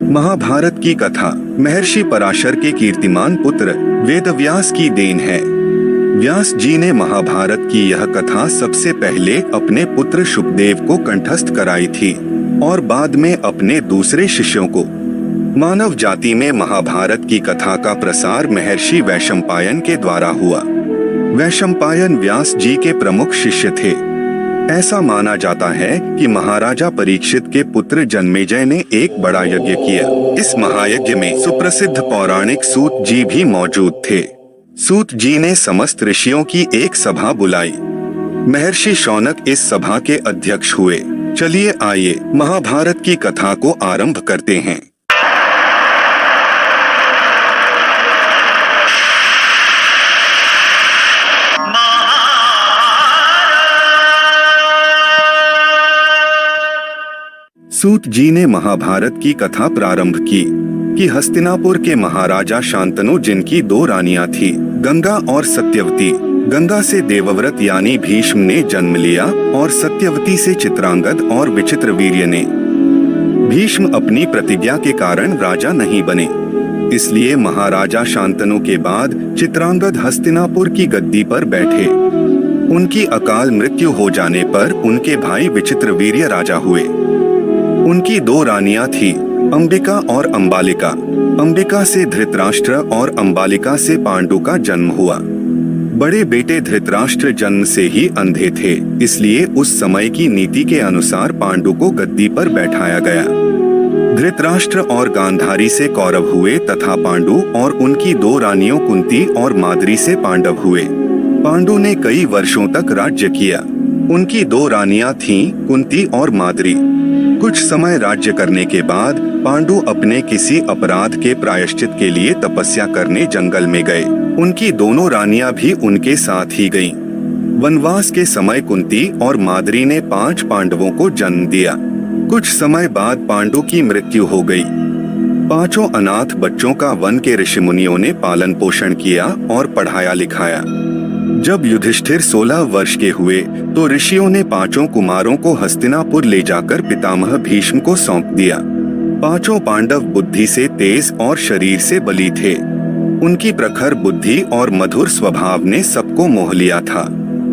महाभारत की कथा महर्षि पराशर के कीर्तिमान पुत्र वेदव्यास की देन है। व्यास जी ने महाभारत की यह कथा सबसे पहले अपने पुत्र शुकदेव को कंठस्थ कराई थी और बाद में अपने दूसरे शिष्यों को। मानव जाति में महाभारत की कथा का प्रसार महर्षि वैशंपायन के द्वारा हुआ। वैशंपायन व्यास जी के प्रमुख शिष्य थे। ऐसा माना जाता है कि महाराजा परीक्षित के पुत्र जन्मेजय ने एक बड़ा यज्ञ किया। इस महायज्ञ में सुप्रसिद्ध पौराणिक सूत जी भी मौजूद थे। सूत जी ने समस्त ऋषियों की एक सभा बुलाई। महर्षि शौनक इस सभा के अध्यक्ष हुए। चलिए आइए महाभारत की कथा को आरंभ करते हैं। सूत जी ने महाभारत की कथा प्रारंभ की कि हस्तिनापुर के महाराजा शांतनु, जिनकी दो रानियां थी, गंगा और सत्यवती। गंगा से देवव्रत यानी भीष्म ने जन्म लिया और सत्यवती से चित्रांगद और विचित्रवीर्य ने। भीष्म अपनी प्रतिज्ञा के कारण राजा नहीं बने, इसलिए महाराजा शांतनु के बाद चित्रांगद हस्तिनापुर की गद्दी पर बैठे। उनकी अकाल मृत्यु हो जाने पर उनके भाई विचित्रवीर्य राजा हुए। उनकी दो रानियां थी, अंबिका और अंबालिका। अंबिका से धृतराष्ट्र और अंबालिका से पांडु का जन्म हुआ। बड़े बेटे धृतराष्ट्र जन्म से ही अंधे थे, इसलिए उस समय की नीति के अनुसार पांडु को गद्दी पर बैठाया गया। धृतराष्ट्र और गांधारी से कौरव हुए तथा पांडु और उनकी दो रानियों कुंती और माद्री से पांडव हुए। पांडु ने कई वर्षों तक राज्य किया। उनकी दो रानियां थीं, कुंती और माद्री। कुछ समय राज्य करने के बाद पांडु अपने किसी अपराध के प्रायश्चित के लिए तपस्या करने जंगल में गए। उनकी दोनों रानियां भी उनके साथ ही गईं। वनवास के समय कुंती और माद्री ने 5 पांडवों को जन्म दिया। कुछ समय बाद पांडु की मृत्यु हो गई। 5 अनाथ बच्चों का वन के ऋषि मुनियों ने पालन पोषण किया और पढ़ाया लिखाया। जब युधिष्ठिर 16 वर्ष के हुए तो ऋषियों ने 5 कुमारों को हस्तिनापुर ले जाकर पितामह भीष्म को सौंप दिया। 5 पांडव बुद्धि से तेज और शरीर से बली थे। उनकी प्रखर बुद्धि और मधुर स्वभाव ने सबको मोह लिया था।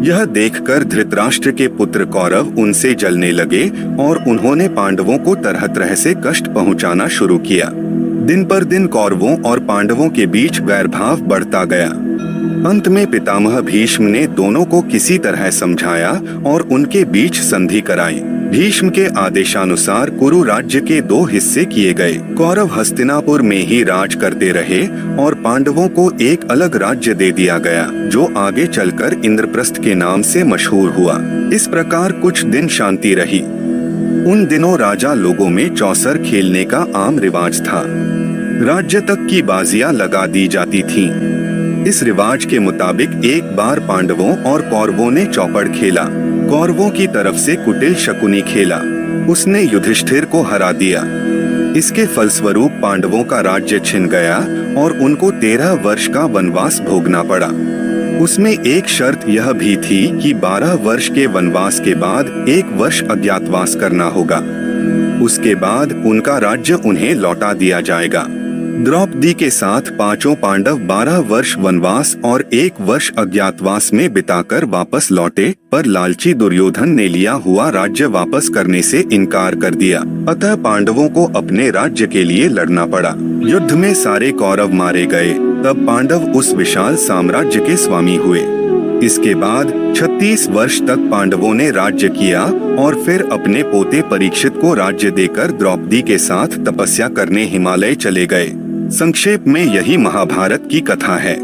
यह देखकर धृतराष्ट्र के पुत्र कौरव उनसे जलने लगे और उन्होंने पांडवों को तरह तरह से कष्ट पहुंचाना शुरू किया। दिन पर दिन कौरवों और पांडवों के बीच वैरभाव बढ़ता गया। अंत में पितामह भीष्म ने दोनों को किसी तरह समझाया और उनके बीच संधि कराई। भीष्म के आदेशानुसार कुरु राज्य के 2 हिस्से किए गए। कौरव हस्तिनापुर में ही राज करते रहे और पांडवों को एक अलग राज्य दे दिया गया, जो आगे चलकर इंद्रप्रस्थ के नाम से मशहूर हुआ। इस प्रकार कुछ दिन शांति रही। उन दिनों राजा लोगों में चौसर खेलने का आम रिवाज था। राज्य तक की बाजियां लगा दी जाती थीं। इस रिवाज के मुताबिक एक बार पांडवों और कौरवों ने चौपड़ खेला। कौरवों की तरफ से कुटिल शकुनी खेला। उसने युधिष्ठिर को हरा दिया। इसके फलस्वरूप पांडवों का राज्य छिन गया और उनको 13 वर्ष का वनवास भोगना पड़ा। उसमें एक शर्त यह भी थी कि 12 वर्ष के वनवास के बाद 1 वर्ष अज्ञातवास करना होगा। उसके बाद उनका राज्य उन्हें लौटा दिया जाएगा। द्रौपदी के साथ 5 पांडव 12 वर्ष वनवास और 1 वर्ष अज्ञातवास में बिताकर वापस लौटे, पर लालची दुर्योधन ने लिया हुआ राज्य वापस करने से इनकार कर दिया। अतः पांडवों को अपने राज्य के लिए लड़ना पड़ा। युद्ध में सारे कौरव मारे गए। तब पांडव उस विशाल साम्राज्य के स्वामी हुए। इसके बाद 36 वर्ष तक पांडवों ने राज्य किया और फिर अपने पोते परीक्षित को राज्य देकर द्रौपदी के साथ तपस्या करने हिमालय चले गए। संक्षेप में यही महाभारत की कथा है।